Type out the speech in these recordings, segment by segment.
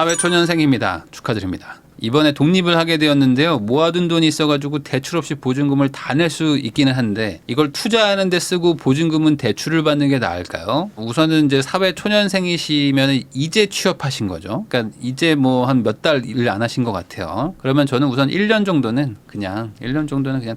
사회초년생입니다. 축하드립니다. 이번에 독립을 하게 되었는데요. 모아둔 돈이 있어가지고 대출 없이 보증금을 다 낼 수 있기는 한데 이걸 투자하는 데 쓰고 보증금은 대출을 받는 게 나을까요? 우선은 이제 사회 초년생이시면 이제 취업하신 거죠. 그러니까 이제 뭐 한 몇 달 일 안 하신 것 같아요. 그러면 저는 우선 1년 정도는 그냥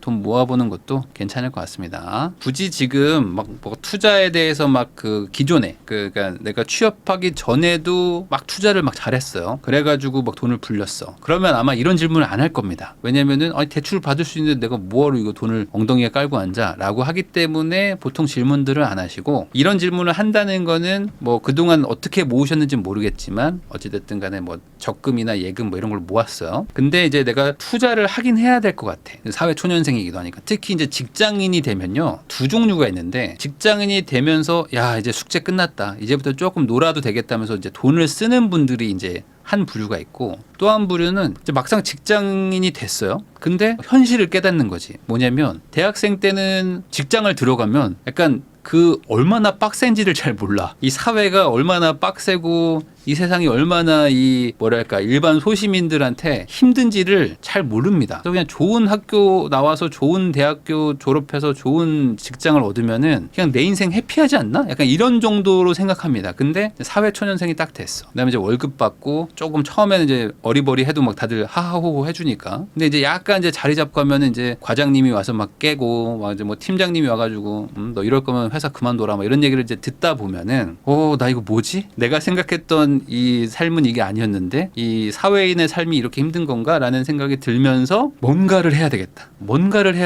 돈 모아보는 것도 괜찮을 것 같습니다. 굳이 지금 막 뭐 투자에 대해서 막 그 기존에 그러니까 내가 취업하기 전에도 막 투자를 막 잘했어요. 그래가지고 막 돈을 불렸어. 그러면 아마 이런 질문을 안 할 겁니다. 왜냐면은 대출 받을 수 있는데 내가 뭐하러 이거 돈을 엉덩이에 깔고 앉아 라고 하기 때문에 보통 질문들을 안 하시고, 이런 질문을 한다는 거는 뭐 그동안 어떻게 모으셨는지 모르겠지만 어찌됐든 간에 뭐 적금이나 예금 뭐 이런 걸 모았어요. 근데 이제 내가 투자를 하긴 해야 될 것 같아. 사회 초년생이기도 하니까. 특히 이제 직장인이 되면요, 두 종류가 있는데, 직장인이 되면서 야 이제 숙제 끝났다, 이제부터 조금 놀아도 되겠다면서 이제 돈을 쓰는 분들이 이제 한 부류가 있고, 또 한 부류는 이제 막상 직장인이 됐어요. 근데 현실을 깨닫는 거지. 뭐냐면 대학생 때는 직장을 들어가면 약간 그 얼마나 빡센지를 잘 몰라. 이 사회가 얼마나 빡세고 이 세상이 얼마나 이 뭐랄까 일반 소시민들한테 힘든지를 잘 모릅니다. 그래서 그냥 좋은 학교 나와서 좋은 대학교 졸업해서 좋은 직장을 얻으면은 그냥 내 인생 해피하지 않나? 약간 이런 정도로 생각합니다. 근데 사회 초년생이 딱 됐어. 그다음에 이제 월급 받고 조금 처음에는 이제 어리버리해도 막 다들 하하호호 해주니까. 근데 이제 약간 이제 자리 잡고 하면은 이제 과장님이 와서 막 깨고 막 이제 뭐 팀장님이 와가지고 너 이럴 거면 회사 그만둬라 막 이런 얘기를 이제 듣다 보면은 나 이거 뭐지? 내가 생각했던 이 삶은 이게 아니었는데 이 사회인의 삶이 이렇게 힘든 건가라는 생각이 들면서 뭔가를 해야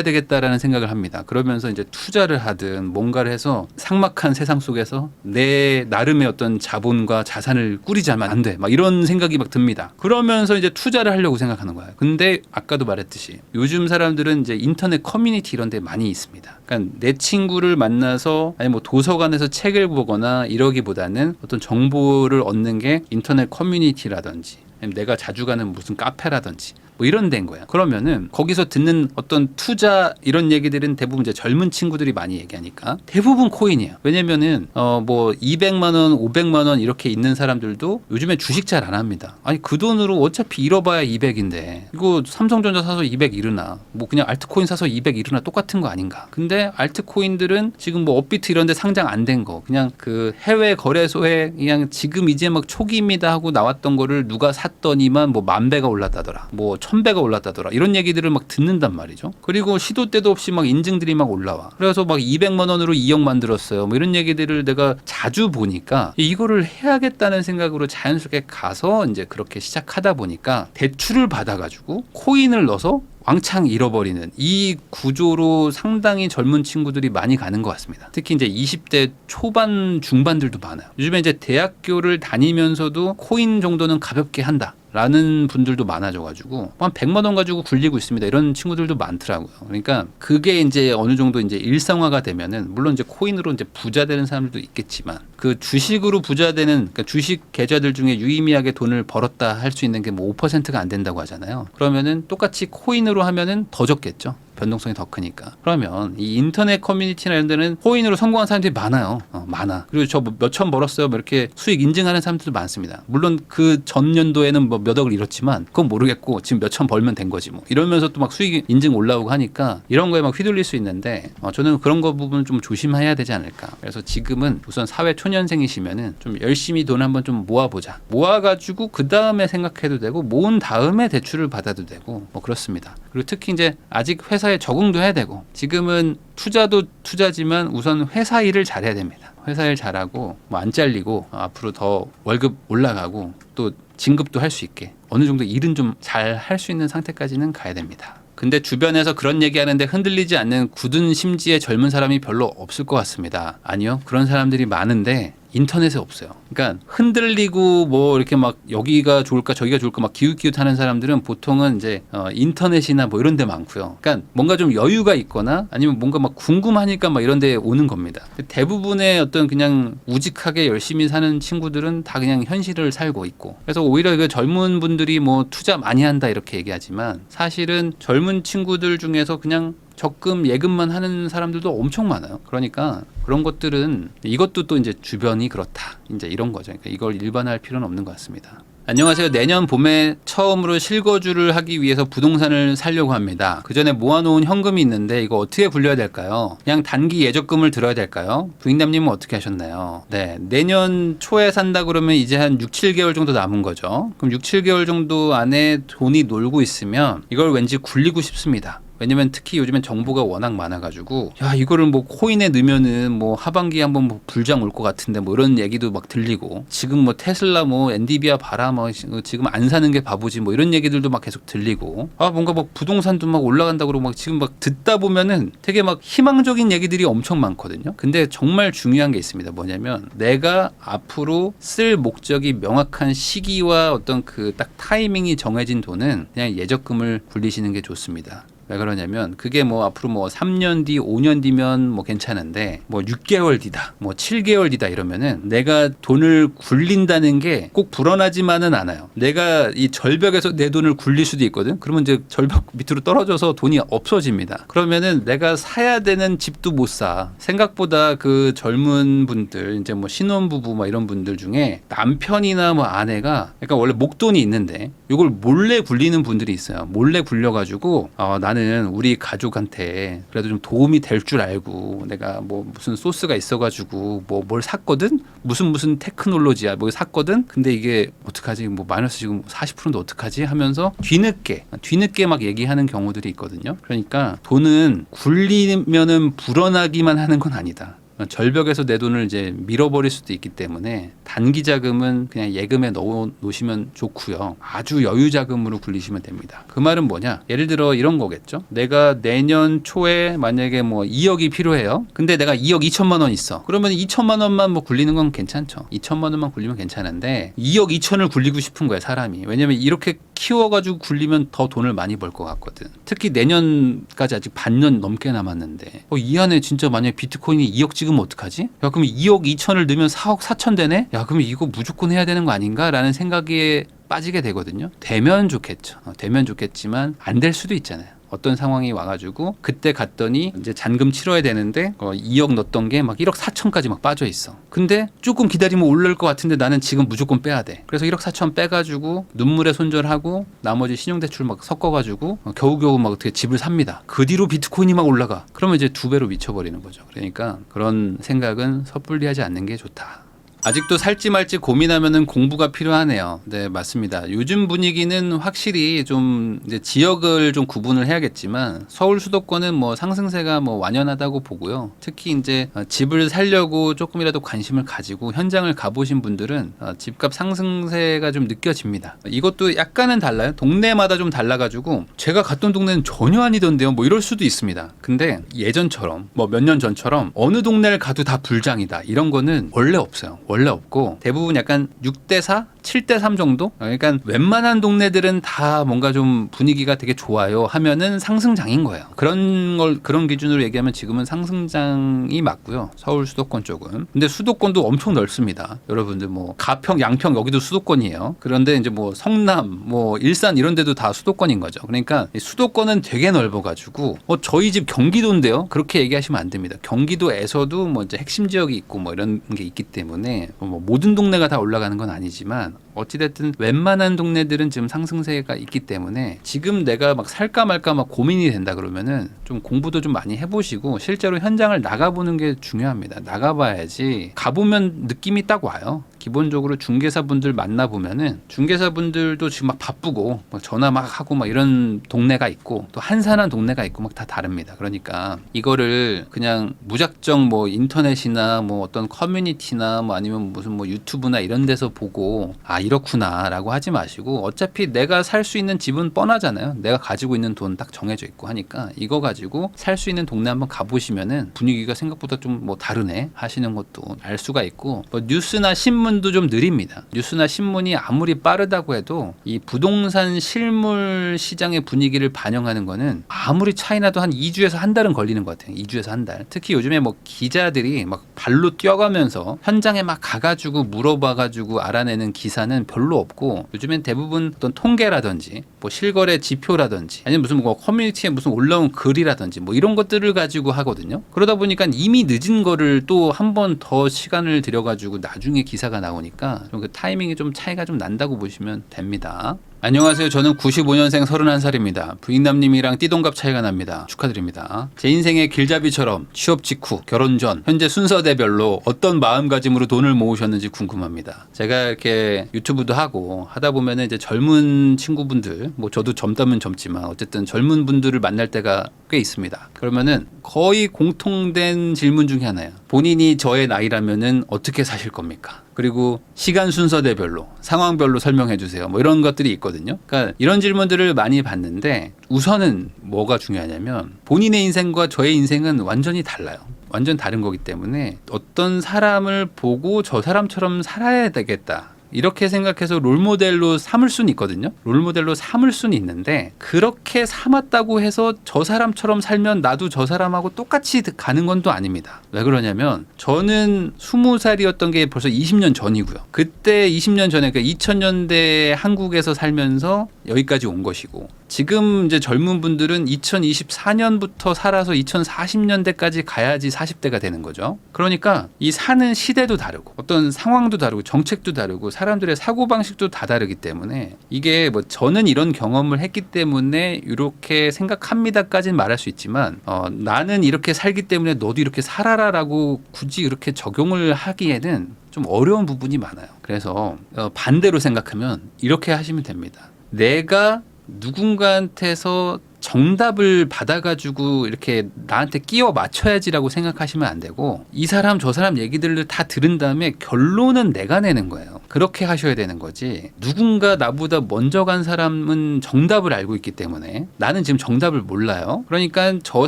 되겠다라는 생각을 합니다. 그러면서 이제 투자를 하든 뭔가를 해서 삭막한 세상 속에서 내 나름의 어떤 자본과 자산을 꾸리자면 안 돼. 막 이런 생각이 막 듭니다. 그러면서 이제 투자를 하려고 생각하는 거예요. 근데 아까도 말했듯이 요즘 사람들은 이제 인터넷 커뮤니티 이런 데 많이 있습니다. 그러니까 내 친구를 만나서 아니 뭐 도서관에서 책을 보거나 이러기보다는 어떤 정보를 얻는 게 인터넷 커뮤니티라든지 내가 자주 가는 무슨 카페라든지 뭐 이런 데인 거야. 그러면은 거기서 듣는 어떤 투자 이런 얘기들은 대부분 이제 젊은 친구들이 많이 얘기하니까 대부분 코인이에요. 왜냐면은 뭐 200만 원, 500만 원 이렇게 있는 사람들도 요즘에 주식 잘 안 합니다. 아니 그 돈으로 어차피 잃어봐야 200인데 이거 삼성전자 사서 200 잃으나 뭐 그냥 알트코인 사서 200 잃으나 똑같은 거 아닌가. 근데 알트코인들은 지금 뭐 업비트 이런 데 상장 안 된 거 그냥 그 해외 거래소에 그냥 지금 이제 막 초기입니다 하고 나왔던 거를 누가 샀더니만 뭐 10,000배가 올랐다더라, 뭐 1,000배가 올랐다더라, 이런 얘기들을 막 듣는단 말이죠. 그리고 시도 때도 없이 막 인증들이 막 올라와. 그래서 막 200만 원으로 2억 만들었어요, 뭐 이런 얘기들을 내가 자주 보니까 이거를 해야겠다는 생각으로 자연스럽게 가서 이제 그렇게 시작하다 보니까 대출을 받아가지고 코인을 넣어서 왕창 잃어버리는 이 구조로 상당히 젊은 친구들이 많이 가는 것 같습니다. 특히 이제 20대 초반 중반들도 많아요. 요즘에 이제 대학교를 다니면서도 코인 정도는 가볍게 한다 라는 분들도 많아져가지고 한 100만 원 가지고 굴리고 있습니다, 이런 친구들도 많더라고요. 그러니까 그게 이제 어느 정도 이제 일상화가 되면은 물론 이제 코인으로 이제 부자 되는 사람들도 있겠지만 그 주식으로 부자 되는, 그러니까 주식 계좌들 중에 유의미하게 돈을 벌었다 할 수 있는 게 뭐 5%가 안 된다고 하잖아요. 그러면은 똑같이 코인으로 하면은 더 적겠죠. 변동성이 더 크니까. 그러면 이 인터넷 커뮤니티나 이런 데는 코인으로 성공한 사람들이 많아요. 많아. 그리고 저 몇천 벌었어요, 뭐 이렇게 수익 인증하는 사람들도 많습니다. 물론 그 전년도에는 뭐 몇 억을 잃었지만 그건 모르겠고 지금 몇천 벌면 된 거지 뭐. 이러면서 또 막 수익 인증 올라오고 하니까 이런 거에 막 휘둘릴 수 있는데 저는 그런 거 부분 좀 조심해야 되지 않을까. 그래서 지금은 우선 사회 초년생이시면은 좀 열심히 돈 한번 좀 모아보자. 모아가지고 그 다음에 생각해도 되고 모은 다음에 대출을 받아도 되고 뭐 그렇습니다. 그리고 특히 이제 아직 회사에 적응도 해야 되고, 지금은 투자도 투자지만 우선 회사 일을 잘해야 됩니다. 회사 일 잘하고 뭐 안 잘리고 앞으로 더 월급 올라가고 또 진급도 할 수 있게 어느 정도 일은 좀 잘 할 수 있는 상태까지는 가야 됩니다. 근데 주변에서 그런 얘기하는데 흔들리지 않는 굳은 심지의 젊은 사람이 별로 없을 것 같습니다. 아니요, 그런 사람들이 많은데 인터넷에 없어요. 그러니까 흔들리고 뭐 이렇게 막 여기가 좋을까 저기가 좋을까 막 기웃기웃하는 사람들은 보통은 이제 인터넷이나 뭐 이런 데 많고요. 그러니까 뭔가 좀 여유가 있거나 아니면 뭔가 막 궁금하니까 막 이런 데 오는 겁니다. 대부분의 어떤 그냥 우직하게 열심히 사는 친구들은 다 그냥 현실을 살고 있고, 그래서 오히려 그 젊은 분들이 뭐 투자 많이 한다 이렇게 얘기하지만 사실은 젊은 친구들 중에서 그냥 적금 예금만 하는 사람들도 엄청 많아요. 그러니까 그런 것들은 이것도 또 이제 주변이 그렇다. 이제 이런 거죠. 그러니까 이걸 일반화할 필요는 없는 것 같습니다. 안녕하세요. 내년 봄에 처음으로 실거주를 하기 위해서 부동산을 사려고 합니다. 그 전에 모아놓은 현금이 있는데 이거 어떻게 굴려야 될까요? 그냥 단기 예적금을 들어야 될까요? 부인담님은 어떻게 하셨나요? 네, 내년 초에 산다 그러면 이제 한 6, 7개월 정도 남은 거죠. 그럼 6, 7개월 정도 안에 돈이 놀고 있으면 이걸 왠지 굴리고 싶습니다. 왜냐면 특히 요즘엔 정보가 워낙 많아가지고 야 이거를 뭐 코인에 넣으면은 뭐 하반기에 한번 뭐 불장 올 것 같은데 뭐 이런 얘기도 막 들리고 지금 뭐 테슬라 뭐 엔비디아 봐라 뭐 지금 안 사는 게 바보지 뭐 이런 얘기들도 막 계속 들리고 아 뭔가 막 부동산도 막 올라간다 그러고 막 지금 막 듣다 보면은 되게 막 희망적인 얘기들이 엄청 많거든요. 근데 정말 중요한 게 있습니다. 뭐냐면 내가 앞으로 쓸 목적이 명확한 시기와 어떤 그 딱 타이밍이 정해진 돈은 그냥 예적금을 굴리시는 게 좋습니다. 왜 그러냐면 그게 뭐 앞으로 뭐 3년 뒤, 5년 뒤면 뭐 괜찮은데 뭐 6개월 뒤다, 뭐 7개월 뒤다 이러면은 내가 돈을 굴린다는 게 꼭 불어나지만은 않아요. 내가 이 절벽에서 내 돈을 굴릴 수도 있거든. 그러면 이제 절벽 밑으로 떨어져서 돈이 없어집니다. 그러면은 내가 사야 되는 집도 못 사. 생각보다 그 젊은 분들, 이제 뭐 신혼부부 막 이런 분들 중에 남편이나 뭐 아내가 그러니까 원래 목돈이 있는데 이걸 몰래 굴리는 분들이 있어요. 몰래 굴려가지고 나는 우리 가족한테 그래도 좀 도움이 될 줄 알고 내가 뭐 무슨 소스가 있어가지고 뭐 뭘 샀거든? 무슨 테크놀로지야 뭐 샀거든? 근데 이게 어떡하지? 뭐 마이너스 지금 40%인데 어떡하지? 하면서 뒤늦게 막 얘기하는 경우들이 있거든요. 그러니까 돈은 굴리면은 불어나기만 하는 건 아니다. 절벽에서 내 돈을 이제 밀어버릴 수도 있기 때문에 단기 자금은 그냥 예금에 넣어 놓으시면 좋고요. 아주 여유 자금으로 굴리시면 됩니다. 그 말은 뭐냐? 예를 들어 이런 거겠죠. 내가 내년 초에 만약에 뭐 2억이 필요해요. 근데 내가 2억 2천만 원 있어. 그러면 2천만 원만 뭐 굴리는 건 괜찮죠. 2천만 원만 굴리면 괜찮은데 2억 2천을 굴리고 싶은 거야, 사람이. 왜냐면 이렇게 키워가지고 굴리면 더 돈을 많이 벌 것 같거든. 특히 내년까지 아직 반년 넘게 남았는데 이 안에 진짜 만약에 비트코인이 2억 찍으면 어떡하지? 야 그럼 2억 2천을 넣으면 4억 4천 되네? 야 그럼 이거 무조건 해야 되는 거 아닌가? 라는 생각에 빠지게 되거든요. 되면 좋겠죠. 되면 좋겠지만 안 될 수도 있잖아요. 어떤 상황이 와가지고 그때 갔더니 이제 잔금 치러야 되는데 2억 넣었던 게 막 1억 4천까지 막 빠져 있어. 근데 조금 기다리면 오를 것 같은데 나는 지금 무조건 빼야 돼. 그래서 1억 4천 빼가지고 눈물에 손절하고 나머지 신용대출 막 섞어가지고 겨우겨우 막 어떻게 집을 삽니다. 그 뒤로 비트코인이 막 올라가. 그러면 이제 2배로 미쳐버리는 거죠. 그러니까 그런 생각은 섣불리 하지 않는 게 좋다. 아직도 살지 말지 고민하면은 공부가 필요하네요. 네, 맞습니다. 요즘 분위기는 확실히 좀 이제 지역을 좀 구분을 해야겠지만 서울 수도권은 뭐 상승세가 뭐 완연하다고 보고요. 특히 이제 집을 살려고 조금이라도 관심을 가지고 현장을 가보신 분들은 집값 상승세가 좀 느껴집니다. 이것도 약간은 달라요. 동네마다 좀 달라가지고 제가 갔던 동네는 전혀 아니던데요. 뭐 이럴 수도 있습니다. 근데 예전처럼 뭐 몇 년 전처럼 어느 동네를 가도 다 불장이다 이런 거는 원래 없어요. 원래 없고 대부분 약간 6대4, 7대3 정도? 그러니까 웬만한 동네들은 다 뭔가 좀 분위기가 되게 좋아요 하면은 상승장인 거예요. 그런 기준으로 얘기하면 지금은 상승장이 맞고요. 서울 수도권 쪽은. 근데 수도권도 엄청 넓습니다. 여러분들 뭐 가평, 양평 여기도 수도권이에요. 그런데 이제 뭐 성남, 뭐 일산 이런 데도 다 수도권인 거죠. 그러니까 수도권은 되게 넓어가지고 저희 집 경기도인데요. 그렇게 얘기하시면 안 됩니다. 경기도에서도 뭐 이제 핵심 지역이 있고 뭐 이런 게 있기 때문에 뭐 모든 동네가 다 올라가는 건 아니지만 어찌됐든 웬만한 동네들은 지금 상승세가 있기 때문에 지금 내가 막 살까 말까 막 고민이 된다 그러면은 좀 공부도 좀 많이 해보시고 실제로 현장을 나가보는 게 중요합니다. 나가봐야지 가보면 느낌이 딱 와요. 기본적으로 중개사분들 만나보면은 중개사분들도 지금 막 바쁘고 막 전화 막 하고 막 이런 동네가 있고 또 한산한 동네가 있고 막 다 다릅니다. 그러니까 이거를 그냥 무작정 뭐 인터넷이나 뭐 어떤 커뮤니티나 뭐 아니면 무슨 뭐 유튜브나 이런 데서 보고 이렇구나 라고 하지 마시고 어차피 내가 살 수 있는 집은 뻔하잖아요. 내가 가지고 있는 돈 딱 정해져 있고 하니까 이거 가지고 살 수 있는 동네 한번 가보시면은 분위기가 생각보다 좀 뭐 다르네 하시는 것도 알 수가 있고 뭐 뉴스나 신문 반전도 좀 느립니다. 뉴스나 신문이 아무리 빠르다고 해도 이 부동산 실물 시장의 분위기를 반영하는 거는 아무리 차이나도 한 2주에서 한 달은 걸리는 것 같아요. 2주에서 한 달. 특히 요즘에 뭐 기자들이 막 발로 뛰어가면서 현장에 막 가가지고 물어봐가지고 알아내는 기사는 별로 없고, 요즘엔 대부분 어떤 통계라든지 뭐 실거래 지표라든지 아니면 무슨 뭐 커뮤니티에 무슨 올라온 글이라든지 뭐 이런 것들을 가지고 하거든요. 그러다 보니까 이미 늦은 거를 또 한 번 더 시간을 들여가지고 나중에 기사가 나오니까 좀 그 타이밍이 좀 차이가 좀 난다고 보시면 됩니다. 안녕하세요. 저는 95년생 31살입니다. 부인남님이랑 띠동갑 차이가 납니다. 축하드립니다. 제 인생의 길잡이처럼 취업 직후, 결혼 전, 현재 순서대별로 어떤 마음가짐으로 돈을 모으셨는지 궁금합니다. 제가 이렇게 유튜브도 하고 하다 보면은 이제 젊은 친구분들, 뭐 저도 젊다면 젊지만 어쨌든 젊은 분들을 만날 때가 꽤 있습니다. 그러면은 거의 공통된 질문 중에 하나예요. 본인이 저의 나이라면은 어떻게 사실 겁니까? 그리고 시간 순서대별로, 상황별로 설명해 주세요. 뭐 이런 것들이 있거든요. 그러니까 이런 질문들을 많이 받는데, 우선은 뭐가 중요하냐면 본인의 인생과 저의 인생은 완전히 달라요. 완전 다른 거기 때문에 어떤 사람을 보고 저 사람처럼 살아야 되겠다, 이렇게 생각해서 롤모델로 삼을 수는 있거든요. 롤모델로 삼을 수는 있는데, 그렇게 삼았다고 해서 저 사람처럼 살면 나도 저 사람하고 똑같이 가는 건 또 아닙니다. 왜 그러냐면 저는 20살이었던 게 벌써 20년 전이고요. 그때 20년 전에, 그러니까 2000년대 한국에서 살면서 여기까지 온 것이고, 지금 이제 젊은 분들은 2024년부터 살아서 2040년대까지 가야지 40대가 되는 거죠. 그러니까 이 사는 시대도 다르고 어떤 상황도 다르고 정책도 다르고 사람들의 사고방식도 다 다르기 때문에, 이게 뭐 저는 이런 경험을 했기 때문에 이렇게 생각합니다까지는 말할 수 있지만, 나는 이렇게 살기 때문에 너도 이렇게 살아라라고 굳이 이렇게 적용을 하기에는 좀 어려운 부분이 많아요. 그래서 반대로 생각하면 이렇게 하시면 됩니다. 내가 누군가한테서 정답을 받아가지고 이렇게 나한테 끼워 맞춰야지라고 생각하시면 안 되고, 이 사람 저 사람 얘기들을 다 들은 다음에 결론은 내가 내는 거예요. 그렇게 하셔야 되는 거지, 누군가 나보다 먼저 간 사람은 정답을 알고 있기 때문에 나는 지금 정답을 몰라요. 그러니까 저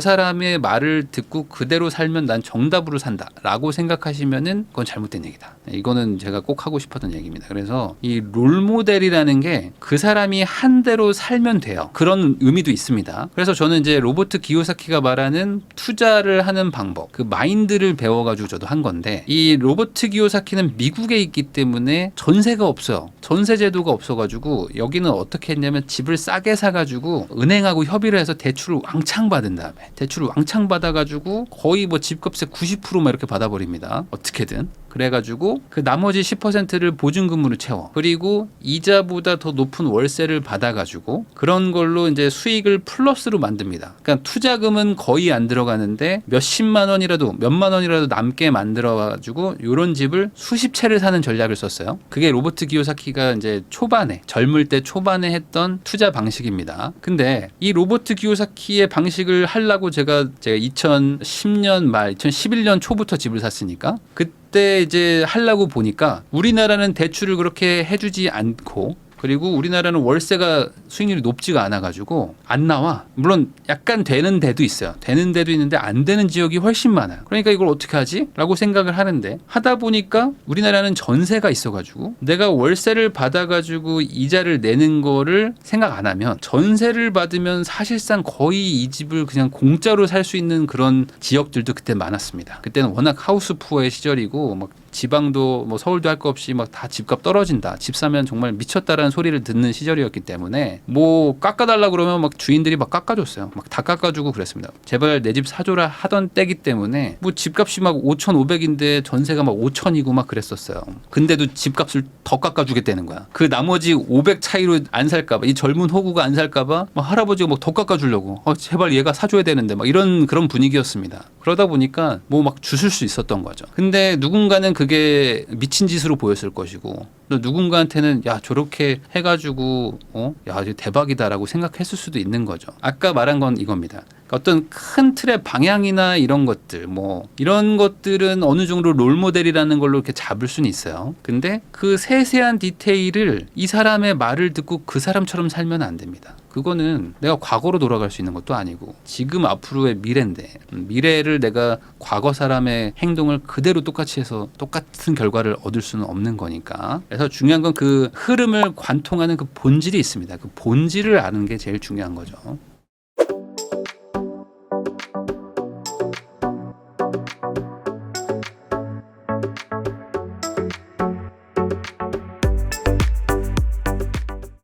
사람의 말을 듣고 그대로 살면 난 정답으로 산다 라고 생각하시면은 그건 잘못된 얘기다. 이거는 제가 꼭 하고 싶었던 얘기입니다. 그래서 이 롤모델이라는 게 그 사람이 한 대로 살면 돼요. 그런 의미도 있습니다. 그래서 저는 이제 로버트 기요사키가 말하는 투자를 하는 방법, 그 마인드를 배워가지고 저도 한 건데, 이 로버트 기요사키는 미국에 있기 때문에 전세가 없어요. 전세 제도가 없어가지고 여기는 어떻게 했냐면 집을 싸게 사가지고 은행하고 협의를 해서 대출을 왕창 받은 다음에, 대출을 왕창 받아가지고 거의 뭐 집값의 90%막 이렇게 받아버립니다. 어떻게든. 그래가지고 그 나머지 10%를 보증금으로 채워. 그리고 이자보다 더 높은 월세를 받아가지고 그런 걸로 이제 수익을 플러스로 만듭니다. 그러니까 투자금은 거의 안 들어가는데 몇십만 원이라도, 몇만 원이라도 남게 만들어가지고 이런 집을 수십 채를 사는 전략을 썼어요. 그게 로버트 기요사키가 이제 초반에, 젊을 때 초반에 했던 투자 방식입니다. 근데 이 로버트 기요사키의 방식을 하려고 제가 2010년 말, 2011년 초부터 집을 샀으니까, 그때 이제 하려고 보니까 우리나라는 대출을 그렇게 해주지 않고, 그리고 우리나라는 월세가 수익률이 높지가 않아가지고 안 나와. 물론 약간 되는 데도 있어요. 되는 데도 있는데 안 되는 지역이 훨씬 많아요. 그러니까 이걸 어떻게 하지? 라고 생각을 하는데, 하다 보니까 우리나라는 전세가 있어가지고 내가 월세를 받아가지고 이자를 내는 거를 생각 안 하면, 전세를 받으면 사실상 거의 이 집을 그냥 공짜로 살 수 있는 그런 지역들도 그때 많았습니다. 그때는 워낙 하우스 푸어의 시절이고, 막 지방도 뭐 서울도 할 거 없이 막 다 집값 떨어진다, 집 사면 정말 미쳤다라는 소리를 듣는 시절이었기 때문에 뭐 깎아달라 그러면 막 주인들이 막 깎아줬어요. 막 다 깎아주고 그랬습니다. 제발 내 집 사줘라 하던 때기 때문에 뭐 집값이 막 5,500인데 전세가 막 5,000이고 막 그랬었어요. 근데도 집값을 더 깎아주겠다는 거야. 그 나머지 500 차이로 안 살까봐, 이 젊은 호구가 안 살까봐 막 할아버지가 막 더 깎아주려고, 제발 얘가 사줘야 되는데 막 이런 그런 분위기였습니다. 그러다 보니까 뭐 막 주술 수 있었던 거죠. 근데 누군가는 그게 미친 짓으로 보였을 것이고, 또 누군가한테는 야 저렇게 해가지고 야 이제 대박이다라고 생각했을 수도 있는 거죠. 아까 말한 건 이겁니다. 어떤 큰 틀의 방향이나 이런 것들 이런 것들은 어느 정도 롤모델이라는 걸로 이렇게 잡을 수는 있어요. 근데 그 세세한 디테일을 이 사람의 말을 듣고 그 사람처럼 살면 안 됩니다. 그거는 내가 과거로 돌아갈 수 있는 것도 아니고 지금 앞으로의 미래인데 미래를 내가 과거 사람의 행동을 그대로 똑같이 해서 똑같은 결과를 얻을 수는 없는 거니까. 그래서 중요한 건 그 흐름을 관통하는 그 본질이 있습니다. 그 본질을 아는 게 제일 중요한 거죠.